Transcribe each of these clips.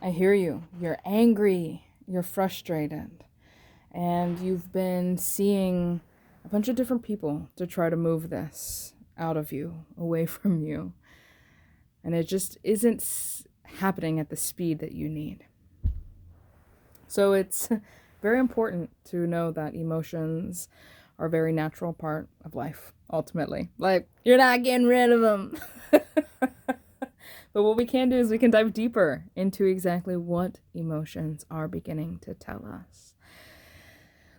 I hear you. You're angry, you're frustrated, and you've been seeing a bunch of different people to try to move this out of you, away from you. And it just isn't happening at the speed that you need. So it's very important to know that emotions are a very natural part of life, ultimately. Like, you're not getting rid of them. But what we can do is we can dive deeper into exactly what emotions are beginning to tell us.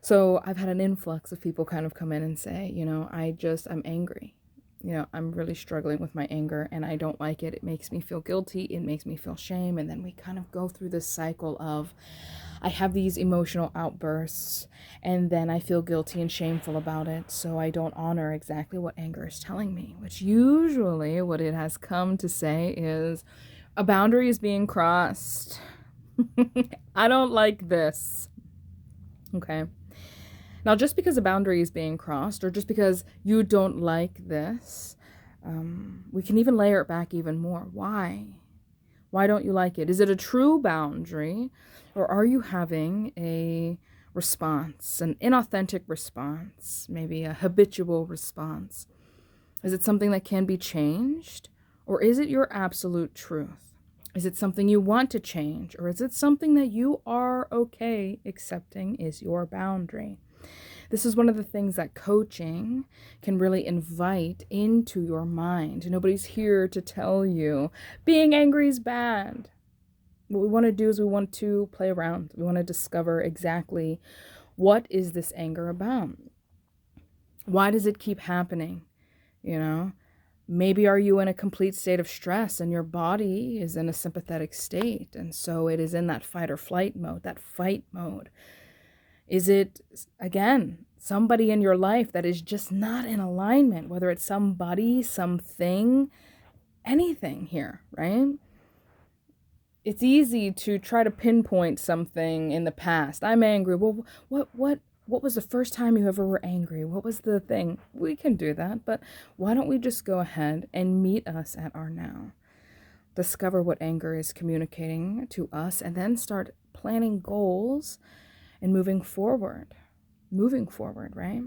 So I've had an influx of people kind of come in and say, I'm angry. I'm really struggling with my anger and I don't like it. It makes me feel guilty. It makes me feel shame. And then we kind of go through this cycle of, I have these emotional outbursts and then I feel guilty and shameful about it. So I don't honor exactly what anger is telling me, which usually what it has come to say is a boundary is being crossed. I don't like this. Okay. Now, just because a boundary is being crossed or just because you don't like this, we can even layer it back even more. Why? Why don't you like it? Is it a true boundary or are you having a response, an inauthentic response, maybe a habitual response? Is it something that can be changed or is it your absolute truth? Is it something you want to change or is it something that you are okay accepting is your boundary? This is one of the things that coaching can really invite into your mind. Nobody's here to tell you being angry is bad. What we want to do is we want to play around. We want to discover exactly what is this anger about? Why does it keep happening? Maybe are you in a complete state of stress and your body is in a sympathetic state and so it is in that fight or flight mode, that fight mode. Is it, again, somebody in your life that is just not in alignment, whether it's somebody, something, anything here, right? It's easy to try to pinpoint something in the past. I'm angry. Well, what was the first time you ever were angry? What was the thing? We can do that, but why don't we just go ahead and meet us at our now? Discover what anger is communicating to us and then start planning goals and moving forward, right?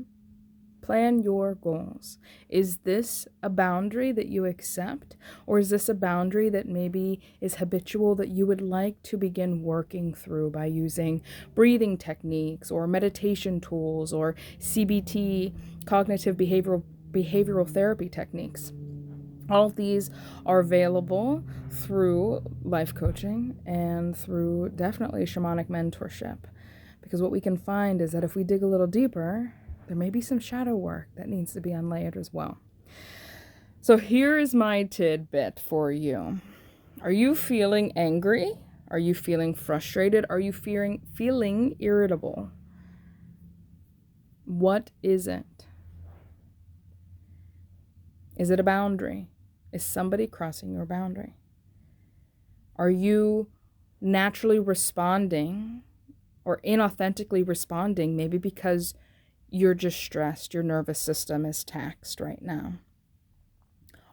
Plan your goals. Is this a boundary that you accept? Or is this a boundary that maybe is habitual that you would like to begin working through by using breathing techniques or meditation tools or CBT, cognitive behavioral therapy techniques? All of these are available through life coaching and through definitely shamanic mentorship. Because what we can find is that if we dig a little deeper, there may be some shadow work that needs to be unlayered as well. So here is my tidbit for you. Are you feeling angry? Are you feeling frustrated? Are you feeling irritable? What is it? Is it a boundary? Is somebody crossing your boundary? Are you naturally responding or inauthentically responding, maybe because you're just stressed, your nervous system is taxed right now?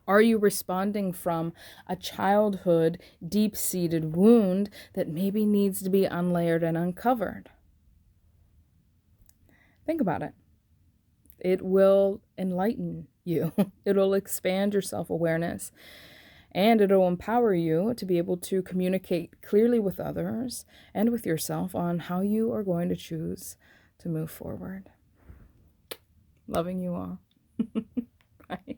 Are you responding from a childhood deep-seated wound that maybe needs to be unlayered and uncovered? Think about it. It will enlighten you. It'll expand your self-awareness. And it'll empower you to be able to communicate clearly with others and with yourself on how you are going to choose to move forward. Loving you all. Bye.